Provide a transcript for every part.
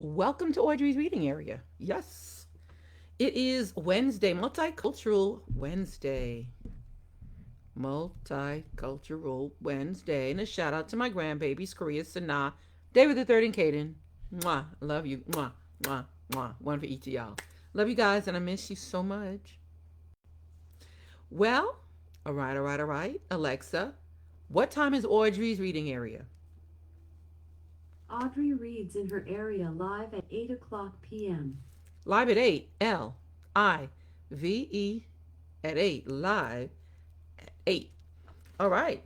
Welcome to Audrey's reading area. Yes, it is Wednesday, Multicultural Wednesday. Multicultural Wednesday. And a shout out to my grandbabies, Korea, Sanaa, David the Third, and Caden. Mwah. Love you. Mwah. Mwah. Mwah. One for each of y'all. Love you guys, and I miss you so much. Well, all right. Alexa, what time is Audrey's reading area? Audrey reads in her area live at 8 o'clock p.m. Live at 8. Live at 8. Live at 8. All right.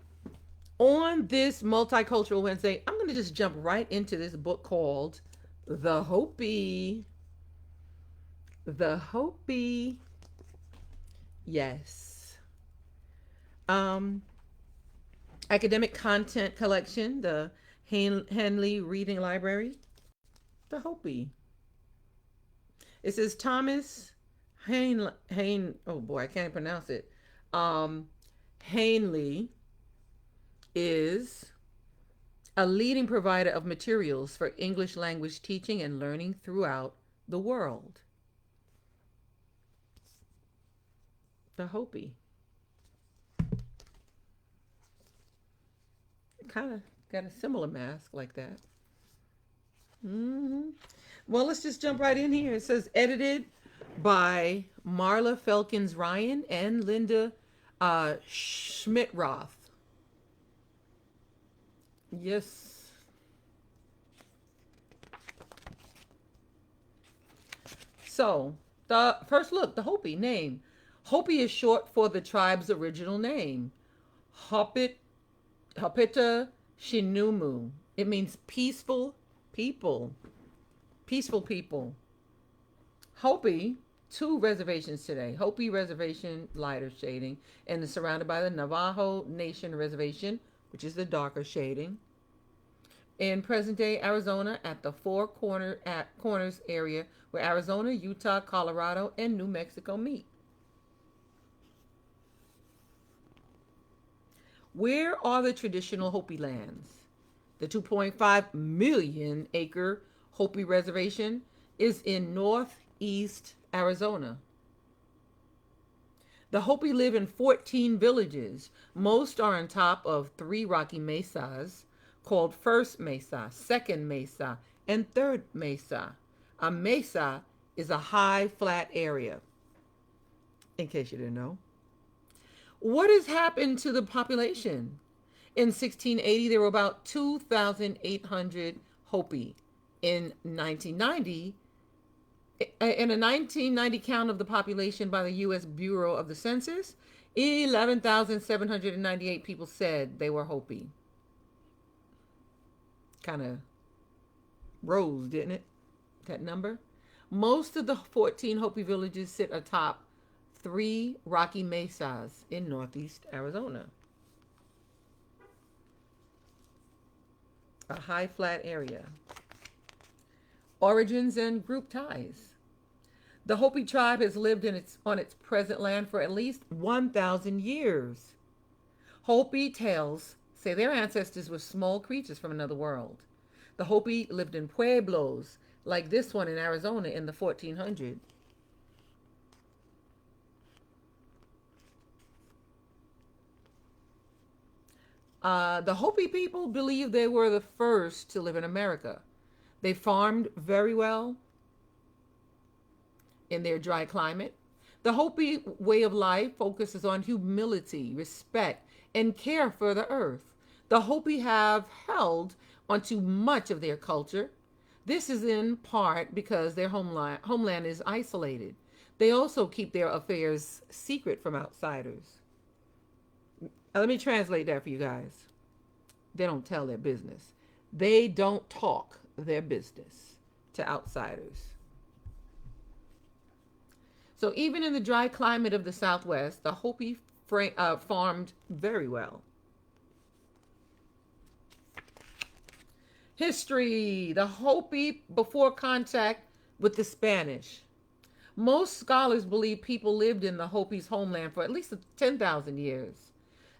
On this Multicultural Wednesday, I'm going to just jump right into this book called The Hopi. The Hopi. Yes. Um, Academic Content Collection, the Heunle Reading Library. The Hopi. It says Thomas oh boy, I can't pronounce it. Um, Heunle is a leading provider of materials for English language teaching and learning throughout the world. The Hopi. Kind of got a similar mask like that. hmm Well, let's just jump right in here. It says edited by Marla Felkins Ryan and Linda Schmittroth. Yes. So, the first look, the Hopi name. Hopi is short for the tribe's original name, Hopit, Hopita Shinumu. It means peaceful people. Peaceful people. Hopi, two reservations today. Hopi Reservation, lighter shading, and is surrounded by the Navajo Nation Reservation, which is the darker shading. In present day Arizona, at the corners area where Arizona, Utah, Colorado, and New Mexico meet. Where are the traditional Hopi lands? The 2.5 million acre Hopi Reservation is in northeast Arizona. The Hopi live in 14 villages. Most are on top of three rocky mesas called First Mesa, Second Mesa, and Third Mesa. A mesa is a high, flat area, in case you didn't know. What has happened to the population? In 1680, there were about 2,800 Hopi. In 1990, in a 1990 count of the population by the U.S. Bureau of the Census, 11,798 people said they were Hopi. Kind of rose, didn't it? That number. Most of the 14 Hopi villages sit atop three rocky mesas in northeast Arizona. A high flat area. Origins and group ties. The Hopi tribe has lived on its present land for at least 1,000 years. Hopi tales say their ancestors were small creatures from another world. The Hopi lived in pueblos like this one in Arizona in the 1400s. The Hopi people believe they were the first to live in America. They farmed very well in their dry climate. The Hopi way of life focuses on humility, respect, and care for the earth. The Hopi have held onto much of their culture. This is in part because their homeland is isolated. They also keep their affairs secret from outsiders. Let me translate that for you guys. They don't tell their business. They don't talk their business to outsiders. So even in the dry climate of the Southwest, the Hopi farmed very well. History. The Hopi before contact with the Spanish. Most scholars believe people lived in the Hopi's homeland for at least 10,000 years.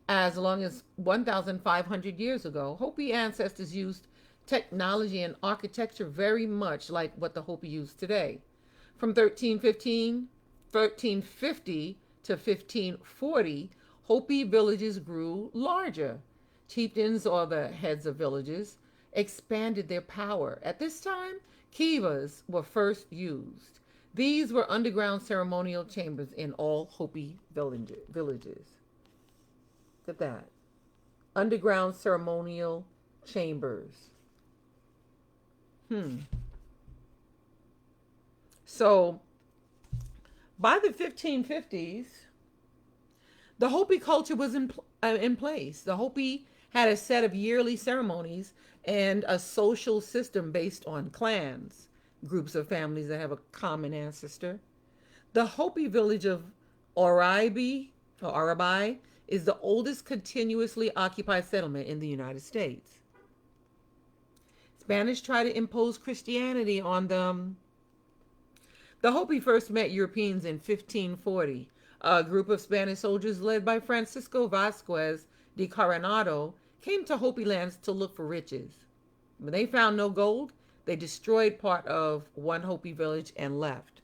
As long as 1,500 years ago, Hopi ancestors used technology and architecture very much like what the Hopi use today. From 1350 to 1540, Hopi villages grew larger. Chieftains, or the heads of villages, expanded their power. At this time, kivas were first used. These were underground ceremonial chambers in all Hopi villages. Look at that. Underground ceremonial chambers. So, by the 1550s, the Hopi culture was in place. The Hopi had a set of yearly ceremonies and a social system based on clans, groups of families that have a common ancestor. The Hopi village of Oribi, or Arabai, is the oldest continuously occupied settlement in the United States. Spanish tried to impose Christianity on them. The Hopi first met Europeans in 1540. A group of Spanish soldiers led by Francisco Vasquez de Coronado came to Hopi lands to look for riches. When they found no gold, they destroyed part of one Hopi village and left.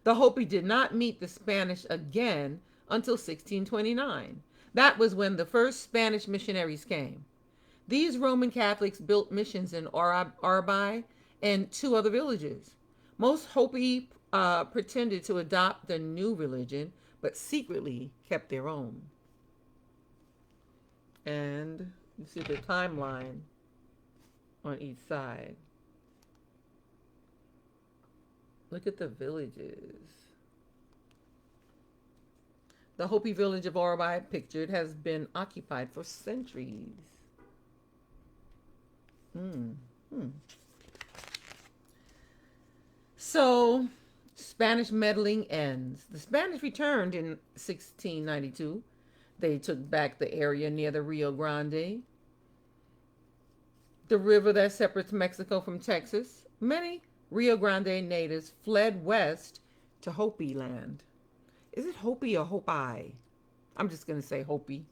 The Hopi did not meet the Spanish again until 1629. That was when the first Spanish missionaries came. These Roman Catholics built missions in Arabai and two other villages. Most Hopi pretended to adopt the new religion, but secretly kept their own. And you see the timeline on each side. Look at the villages. The Hopi village of Arabai, pictured, has been occupied for centuries. So, Spanish meddling ends. The Spanish returned in 1692. They took back the area near the Rio Grande, the river that separates Mexico from Texas. Many Rio Grande natives fled west to Hopi land. Is it Hopi or Hopi? I'm just going to say Hopi.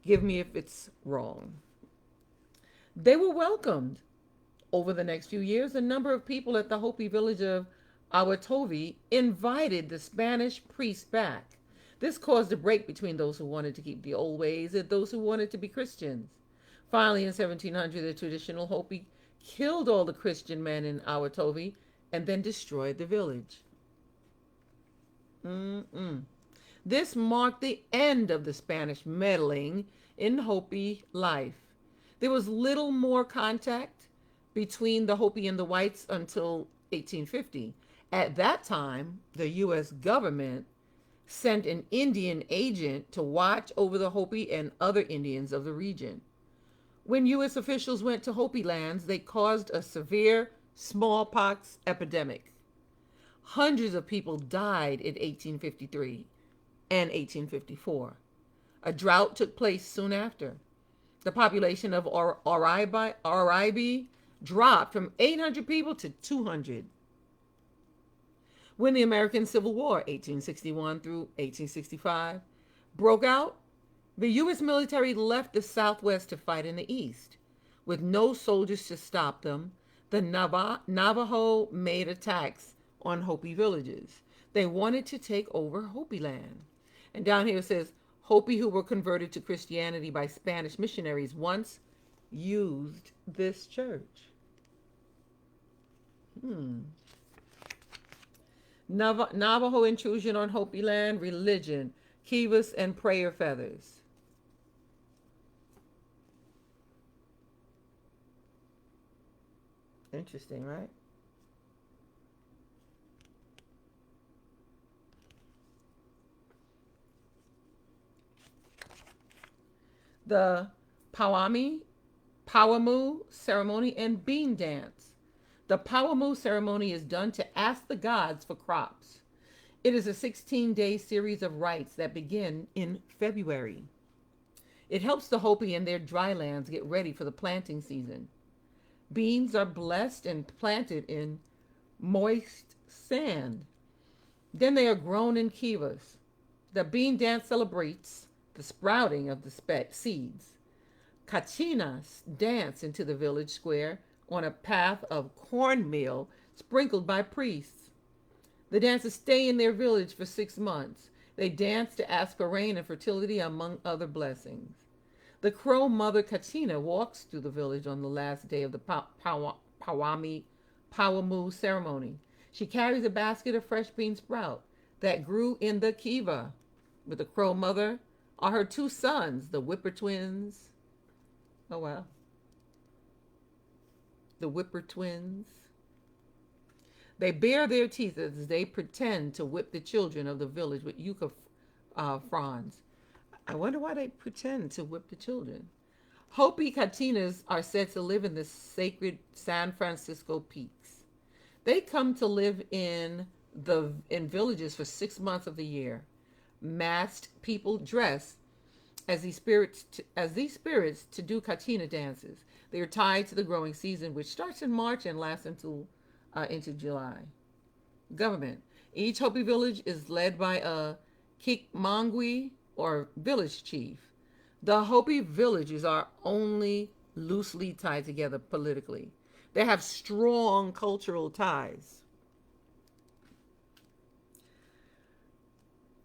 Give me if it's wrong. They were welcomed. Over the next few years, a number of people at the Hopi village of Awatovi invited the Spanish priests back. This caused a break between those who wanted to keep the old ways and those who wanted to be Christians. Finally, in 1700, the traditional Hopi killed all the Christian men in Awatovi and then destroyed the village. This marked the end of the Spanish meddling in Hopi life. There was little more contact between the Hopi and the whites until 1850. At that time, the U.S. government sent an Indian agent to watch over the Hopi and other Indians of the region. When U.S. officials went to Hopi lands, they caused a severe smallpox epidemic. Hundreds of people died in 1853 and 1854. A drought took place soon after. The population of Oribi dropped from 800 people to 200. When the American Civil War, 1861 through 1865, broke out, the U.S. military left the Southwest to fight in the East. With no soldiers to stop them, the Navajo made attacks on Hopi villages. They wanted to take over Hopi land. And down here it says, Hopi who were converted to Christianity by Spanish missionaries once used this church. Navajo intrusion on Hopi land, religion, kivas, and prayer feathers. Interesting, right? The Pawamu ceremony and bean dance. The Pawamu ceremony is done to ask the gods for crops. It is a 16-day series of rites that begin in February. It helps the Hopi and their dry lands get ready for the planting season. Beans are blessed and planted in moist sand. Then they are grown in kivas. The bean dance celebrates the sprouting of the seeds. Kachinas dance into the village square on a path of cornmeal sprinkled by priests. The dancers stay in their village for 6 months. They dance to ask for rain and fertility, among other blessings. The Crow Mother Kachina walks through the village on the last day of the Pawamu ceremony. She carries a basket of fresh bean sprout that grew in the kiva. With the Crow Mother are her 2 sons, the Whipper twins. Oh, wow. The Whipper twins. They bare their teeth as they pretend to whip the children of the village with yucca fronds. I wonder why they pretend to whip the children. Hopi Katinas are said to live in the sacred San Francisco peaks. They come to live in villages for 6 months of the year. Masked people dress as these spirits to do Katina dances. They are tied to the growing season, which starts in March and lasts into July. Government. Each Hopi village is led by a Kikmangwi, or village chief. The Hopi villages are only loosely tied together politically. They have strong cultural ties.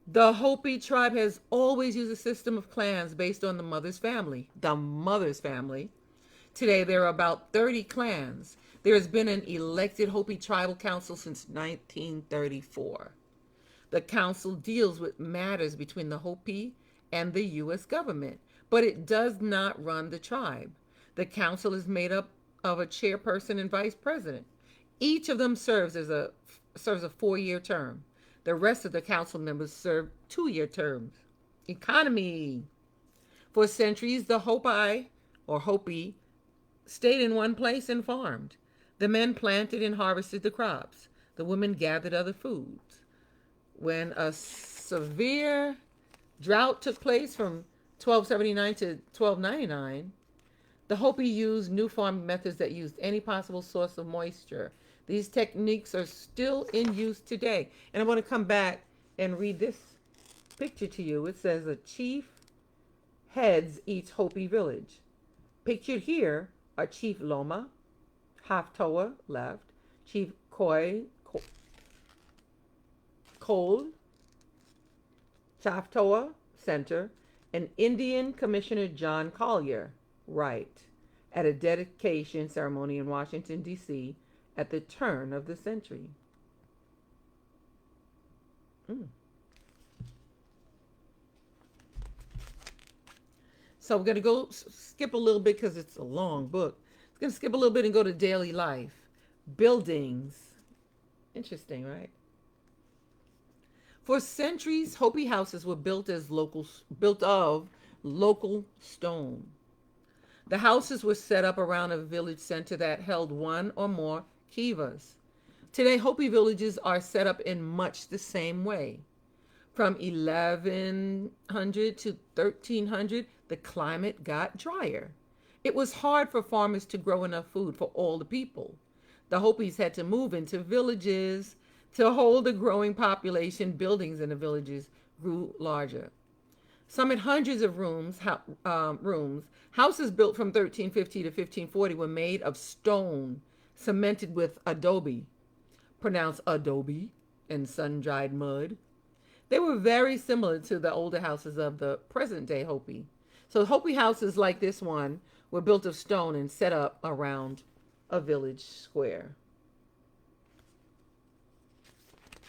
The Hopi tribe has always used a system of clans based on the mother's family. The mother's family. Today there are about 30 clans. There has been an elected Hopi tribal council since 1934. The council deals with matters between the Hopi and the U.S. government, but it does not run the tribe. The council is made up of a chairperson and vice president. Each of them serves a 4-year term. The rest of the council members serve 2-year terms. Economy. For centuries, the Hopi stayed in one place and farmed. The men planted and harvested the crops. The women gathered other foods. When a severe drought took place from 1279 to 1299, the Hopi used new farming methods that used any possible source of moisture. These techniques are still in use today. And I want to come back and read this picture to you. It says a chief heads each Hopi village. Pictured here are Chief Loma, Haftoa left, Chief Cold, Chaftoa center, and Indian Commissioner John Collier right, at a dedication ceremony in Washington, D.C. at the turn of the century. So we're going to go skip a little bit because it's a long book. We're going to skip a little bit and go to daily life. Buildings. Interesting, right? For centuries, Hopi houses were built of local stone. The houses were set up around a village center that held one or more kivas. Today, Hopi villages are set up in much the same way. From 1100 to 1300, the climate got drier. It was hard for farmers to grow enough food for all the people. The Hopis had to move into villages to hold the growing population. Buildings in the villages grew larger. Some had hundreds of rooms. Houses built from 1350 to 1540 were made of stone, cemented with adobe, pronounced adobe, and sun-dried mud. They were very similar to the older houses of the present-day Hopi. So Hopi houses like this one were built of stone and set up around a village square.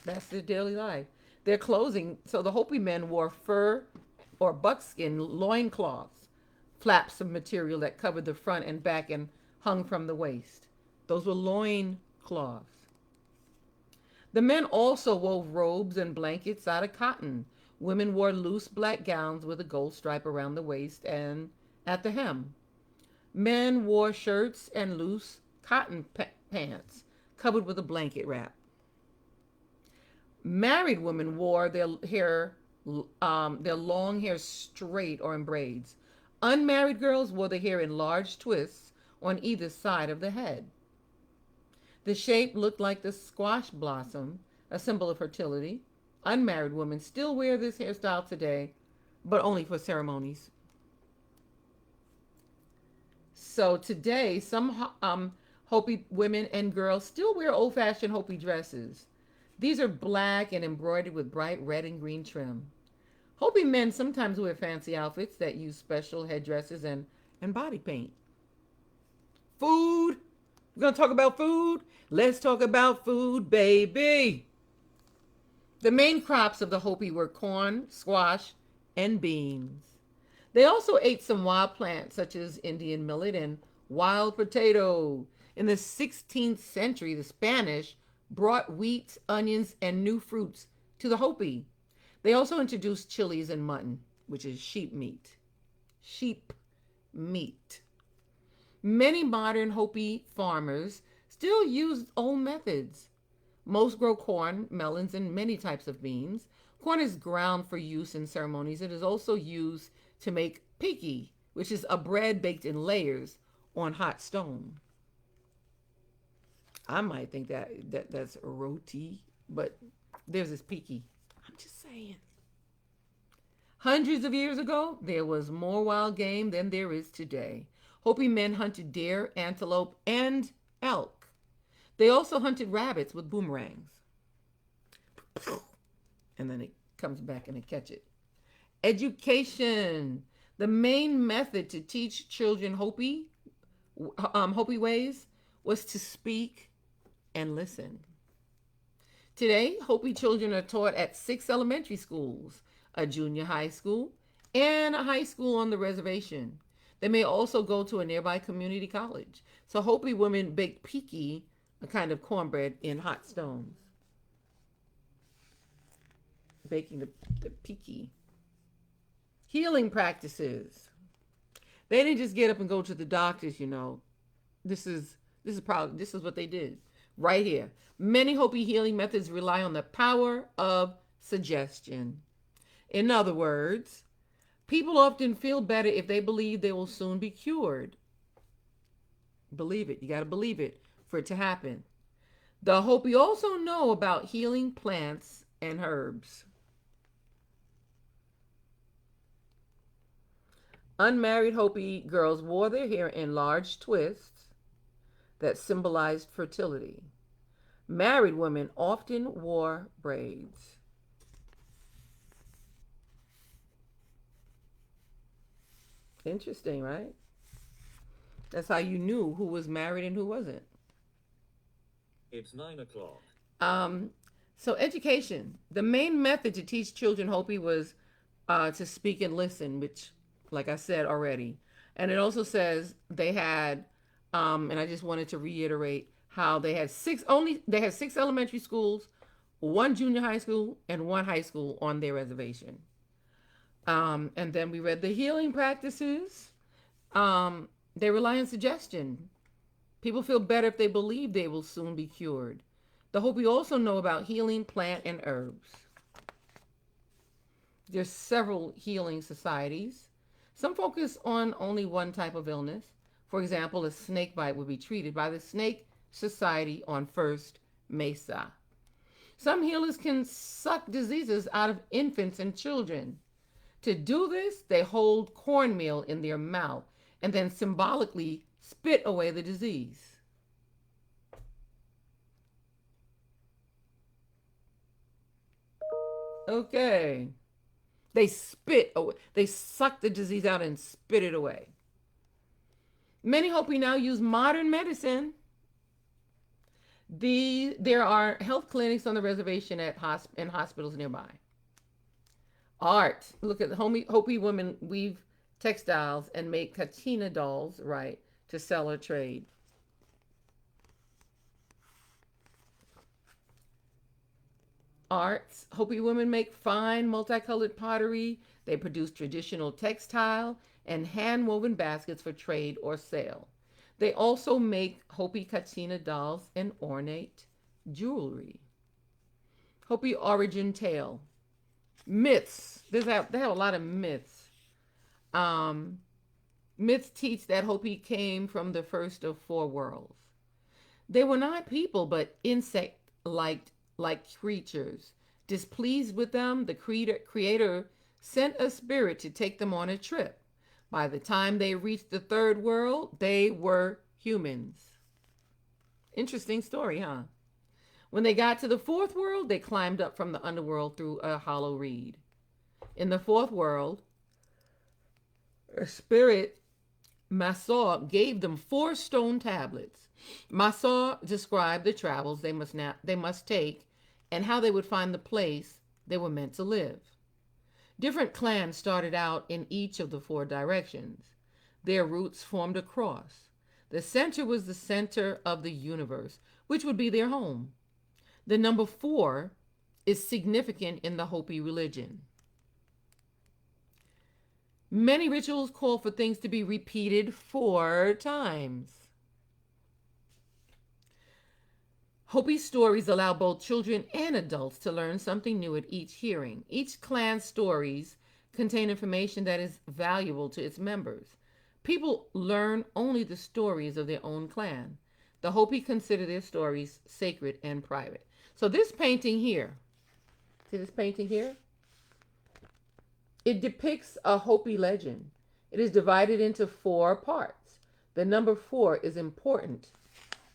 That's their daily life. Their clothing, so the Hopi men wore fur or buckskin loincloths, flaps of material that covered the front and back and hung from the waist. Those were loincloths. The men also wove robes and blankets out of cotton. Women wore loose black gowns with a gold stripe around the waist and at the hem. Men wore shirts and loose cotton pants covered with a blanket wrap. Married women wore their long hair straight or in braids. Unmarried girls wore their hair in large twists on either side of the head. The shape looked like the squash blossom, a symbol of fertility. Unmarried women still wear this hairstyle today, but only for ceremonies. So today, some Hopi women and girls still wear old-fashioned Hopi dresses. These are black and embroidered with bright red and green trim. Hopi men sometimes wear fancy outfits that use special headdresses and body paint. Food. We're going to talk about food. Let's talk about food, baby. The main crops of the Hopi were corn, squash, and beans. They also ate some wild plants such as Indian millet and wild potato. In the 16th century, the Spanish brought wheat, onions, and new fruits to the Hopi. They also introduced chilies and mutton, which is sheep meat. Sheep meat. Many modern Hopi farmers still use old methods. Most grow corn, melons, and many types of beans. Corn is ground for use in ceremonies. It is also used to make piki, which is a bread baked in layers on hot stone. I might think that's roti, but there's this piki. I'm just saying. Hundreds of years ago, there was more wild game than there is today. Hopi men hunted deer, antelope, and elk. They also hunted rabbits with boomerangs. And then it comes back and they catch it. Education. The main method to teach children Hopi ways was to speak and listen. Today, Hopi children are taught at 6 elementary schools, a junior high school, and a high school on the reservation. They may also go to a nearby community college. So Hopi women bake piki, a kind of cornbread, in hot stones. Baking the piki. Healing practices. They didn't just get up and go to the doctors, you know. This is what they did right here. Many Hopi healing methods rely on the power of suggestion. In other words, people often feel better if they believe they will soon be cured. Believe it. You got to believe it for it to happen. The Hopi also know about healing plants and herbs. Unmarried Hopi girls wore their hair in large twists that symbolized fertility. Married women often wore braids. Interesting, right? That's how you knew who was married and who wasn't. It's 9 o'clock. So education. The main method to teach children Hopi was to speak and listen, which, like I said already. And it also says they had, and I just wanted to reiterate how they had 6 elementary schools, 1 junior high school, and 1 high school on their reservation. And then we read the healing practices. They rely on suggestion. People feel better if they believe they will soon be cured. The Hopi also know about healing plant and herbs. There's several healing societies. Some focus on only one type of illness. For example, a snake bite would be treated by the Snake Society on First Mesa. Some healers can suck diseases out of infants and children. To do this, they hold cornmeal in their mouth and then symbolically spit away the disease. Okay. They spit away. They suck the disease out and spit it away. Many Hopi now use modern medicine. There are health clinics on the reservation and hospitals nearby. Art. Look at the Hopi women weave textiles and make katina dolls, right, to sell or trade. Arts. Hopi women make fine multicolored pottery. They produce traditional textile and hand-woven baskets for trade or sale. They also make Hopi katina dolls and ornate jewelry. Hopi origin tale. Myths. They have a lot of myths. Myths teach that Hopi came from the first of 4 worlds. They were not people, but insect-like creatures. Displeased with them, the creator sent a spirit to take them on a trip. By the time they reached the third world, they were humans. Interesting story, huh? When they got to the fourth world, they climbed up from the underworld through a hollow reed. In the fourth world, a spirit, Massaw, gave them 4 stone tablets. Massaw described the travels they must take and how they would find the place they were meant to live. Different clans started out in each of the 4 directions. Their roots formed a cross. The center was the center of the universe, which would be their home. The number 4 is significant in the Hopi religion. Many rituals call for things to be repeated 4 times. Hopi stories allow both children and adults to learn something new at each hearing. Each clan's stories contain information that is valuable to its members. People learn only the stories of their own clan. The Hopi consider their stories sacred and private. So this painting here, see this painting here? It depicts a Hopi legend. It is divided into 4 parts. The number 4 is important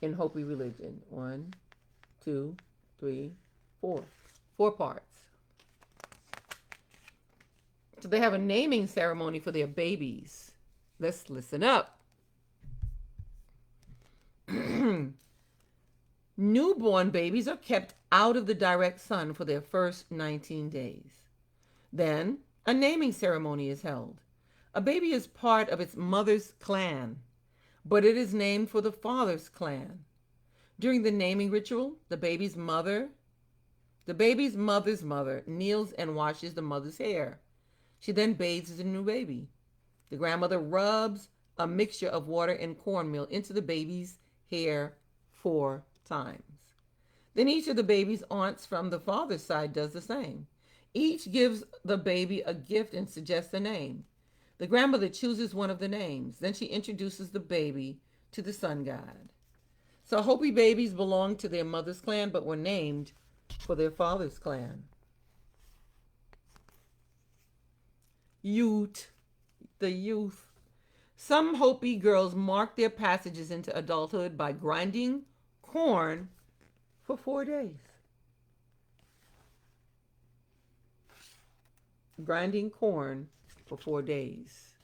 in Hopi religion. 1, 2, 3, 4. 4 parts. So they have a naming ceremony for their babies. Let's listen up. Newborn babies are kept out of the direct sun for their first 19 days. Then a naming ceremony is held. A baby is part of its mother's clan, but it is named for the father's clan. During the naming ritual, the baby's mother's mother kneels and washes the mother's hair. She then bathes the new baby. The grandmother rubs a mixture of water and cornmeal into the baby's hair 4 times. Then each of the baby's aunts from the father's side does the same. Each gives the baby a gift and suggests a name. The grandmother chooses one of the names. Then she introduces the baby to the sun god. So Hopi babies belong to their mother's clan but were named for their father's clan. The youth. Some Hopi girls mark their passages into adulthood by grinding corn for 4 days. Grinding corn for 4 days.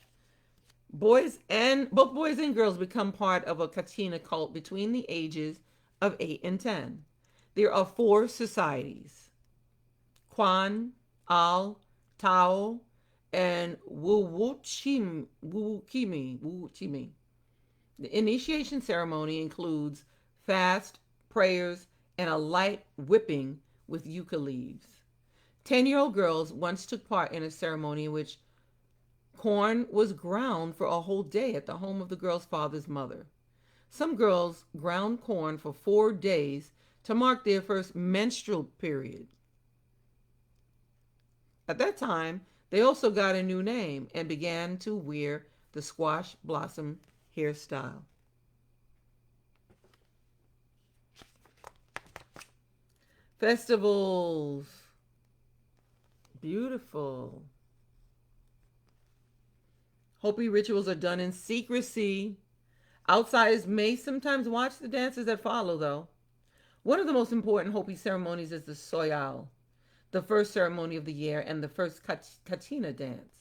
Both boys and girls become part of a Katina cult between the ages of 8 and 10. There are 4 societies: Kwan, Al, Tao, and Wuchimi. The initiation ceremony includes fast, prayers, and a light whipping with yucca leaves. 10-year-old girls once took part in a ceremony in which corn was ground for a whole day at the home of the girl's father's mother. Some girls ground corn for 4 days to mark their first menstrual period. At that time, they also got a new name and began to wear the squash blossom hairstyle. Festivals. Beautiful. Hopi rituals are done in secrecy. Outsiders may sometimes watch the dances that follow, though. One of the most important Hopi ceremonies is the Soyal, the first ceremony of the year and the first Katina dance.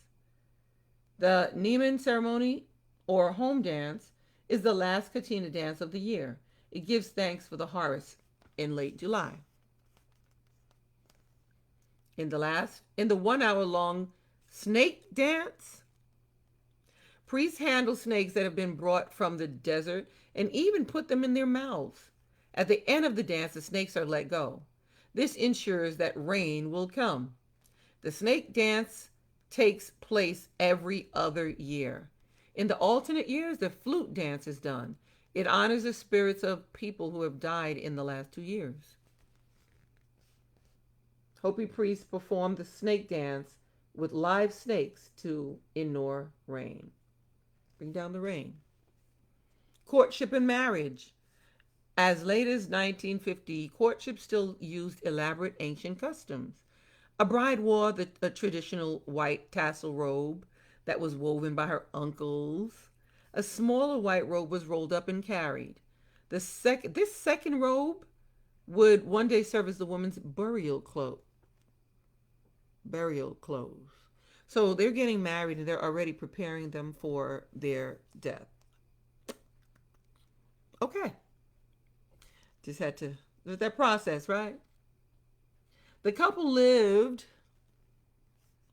The Nieman ceremony, or home dance, is the last Katina dance of the year. It gives thanks for the harvest in late July. In the 1-hour-long snake dance, priests handle snakes that have been brought from the desert and even put them in their mouths. At the end of the dance, the snakes are let go. This ensures that rain will come. The snake dance takes place every other year. In the alternate years, the flute dance is done. It honors the spirits of people who have died in the last 2 years. Hopi priests perform the snake dance with live snakes to ignore rain. Bring down the rain. Courtship and marriage. As late as 1950, courtship still used elaborate ancient customs. A bride wore a traditional white tassel robe that was woven by her uncles. A smaller white robe was rolled up and carried. This second robe would one day serve as the woman's burial clothes. So they're getting married and they're already preparing them for their death. Okay. Just had to, there's that process, right? The couple lived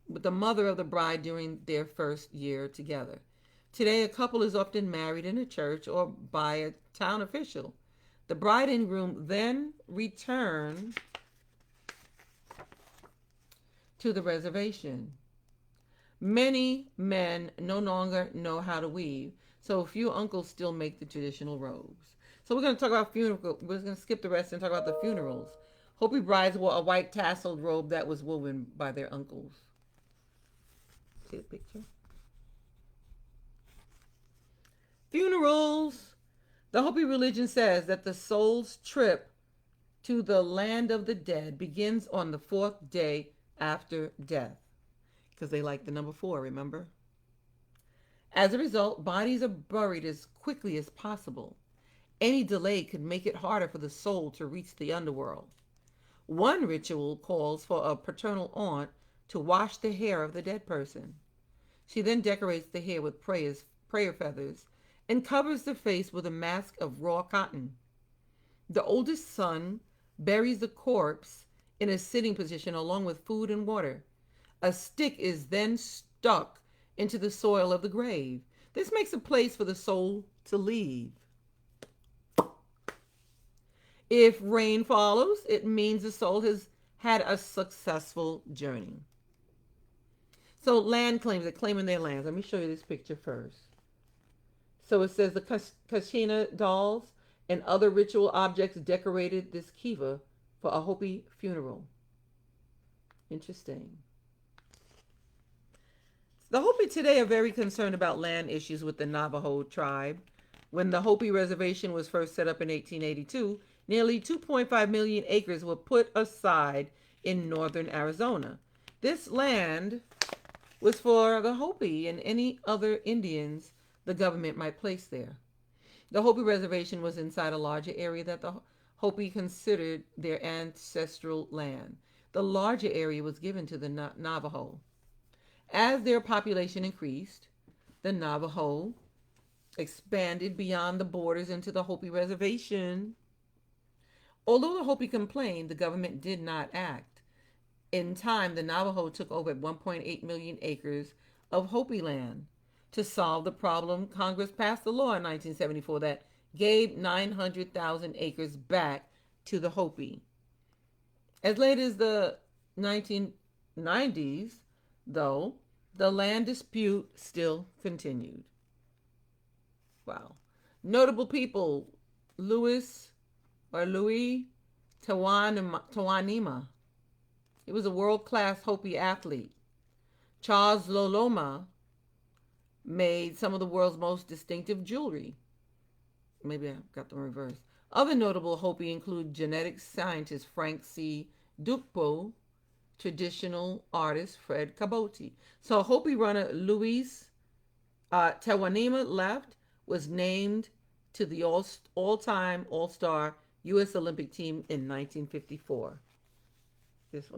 with the mother of the bride during their first year together. Today, a couple is often married in a church or by a town official. The bride and groom then return to the reservation. Many men no longer know how to weave, so a few uncles still make the traditional robes. So we're going to talk about funeral. We're going to skip the rest and talk about the funerals. Hopi brides wore a white tasseled robe that was woven by their uncles. See the picture? Funerals. The Hopi religion says that the soul's trip to the land of the dead begins on the fourth day after death. Because they like the number 4, remember? As a result, bodies are buried as quickly as possible. Any delay could make it harder for the soul to reach the underworld. One ritual calls for a paternal aunt to wash the hair of the dead person. She then decorates the hair with prayer feathers and covers the face with a mask of raw cotton. The oldest son buries the corpse in a sitting position along with food and water. A stick is then stuck into the soil of the grave. This makes a place for the soul to leave. If rain follows, it means the soul has had a successful journey. So land claims, they're claiming their lands. Let me show you this picture first. So it says the Kashina dolls and other ritual objects decorated this kiva for a Hopi funeral. Interesting. The Hopi today are very concerned about land issues with the Navajo tribe. When the Hopi reservation was first set up in 1882, nearly 2.5 million acres were put aside in northern Arizona. This land was for the Hopi and any other Indians the government might place there. The Hopi reservation was inside a larger area that the Hopi considered their ancestral land. The larger area was given to the Navajo. As their population increased, the Navajo expanded beyond the borders into the Hopi reservation. Although the Hopi complained, the government did not act. In time, the Navajo took over 1.8 million acres of Hopi land. To solve the problem, Congress passed a law in 1974 that gave 900,000 acres back to the Hopi. As late as the 1990s, though, the land dispute still continued. Wow. Notable people: Louis Tawanima. He was a world-class Hopi athlete. Charles Loloma made some of the world's most distinctive jewelry. Maybe I got them reversed. Other notable Hopi include genetic scientist Frank C. Dukpo, traditional artist Fred Caboti. So Hopi runner Louis Tawanima left was named to the all-time All-Star U.S. Olympic team in 1954. This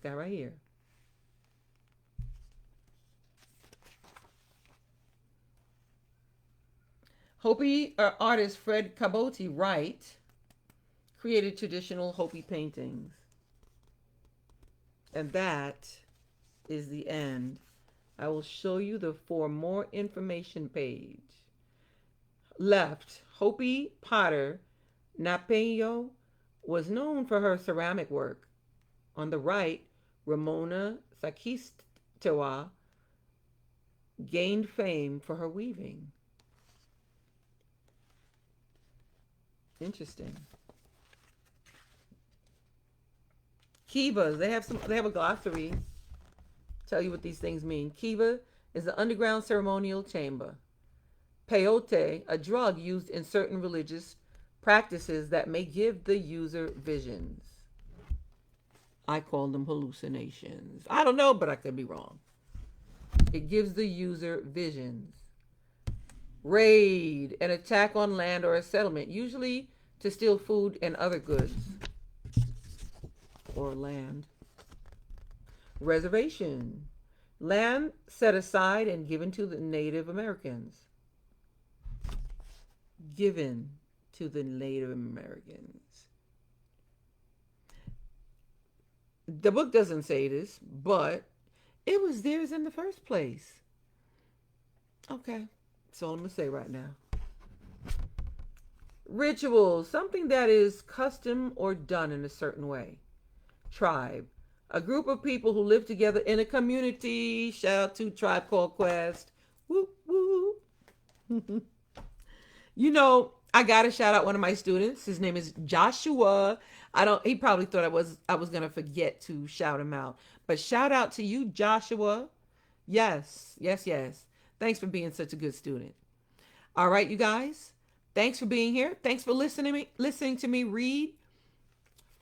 guy right here. Hopi artist Fred Caboti Wright created traditional Hopi paintings. And that is the end. I will show you the for more information page. Left, Hopi potter Napeyo was known for her ceramic work. On the right, Ramona Sakistewa gained fame for her weaving. Interesting. Kivas, they have a glossary. Tell you what these things mean. Kiva is an underground ceremonial chamber. Peyote, a drug used in certain religious practices that may give the user visions. I call them hallucinations. I don't know, but I could be wrong. It gives the user visions. Raid, an attack on land or a settlement, usually to steal food and other goods or land. Reservation, land set aside and given to the Native Americans. Given to the Native Americans. The book doesn't say this, but it was theirs in the first place. Okay, that's all I'm going to say right now. Ritual, something that is custom or done in a certain way. Tribe, a group of people who live together in a community. Shout out to Tribe Called Quest. Woo woo. You know, I gotta shout out one of my students. His name is Joshua. He probably thought I was gonna forget to shout him out. But shout out to you, Joshua. Yes. Thanks for being such a good student. All right, you guys. Thanks for being here. Thanks for listening to me read.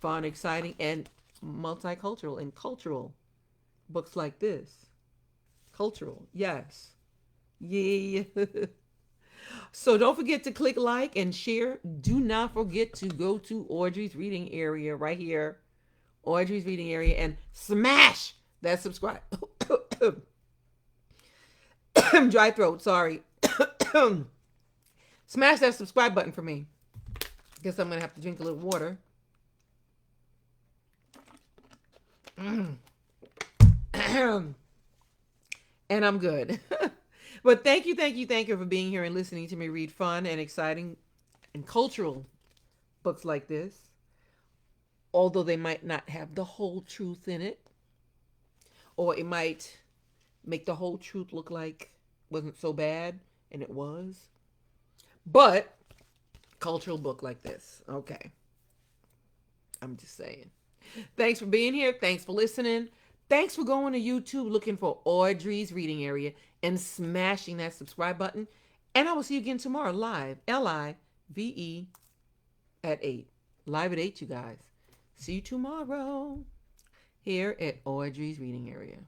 Fun, exciting, and multicultural and cultural books like this. Cultural, yes. Yeah. So don't forget to click like and share. Do not forget to go to Audrey's Reading Area right here. Audrey's Reading Area, and smash that subscribe. Dry throat, sorry. Smash that subscribe button for me. Guess I'm going to have to drink a little water. And I'm good. But thank you for being here and listening to me read fun and exciting and cultural books like this. Although they might not have the whole truth in it. Or it might make the whole truth look like it wasn't so bad, and it was. But cultural book like this. Okay. I'm just saying. Thanks for being here. Thanks for listening. Thanks for going to YouTube looking for Audrey's Reading Area and smashing that subscribe button. And I will see you again tomorrow live. Live at 8. Live at 8, you guys. See you tomorrow here at Audrey's Reading Area.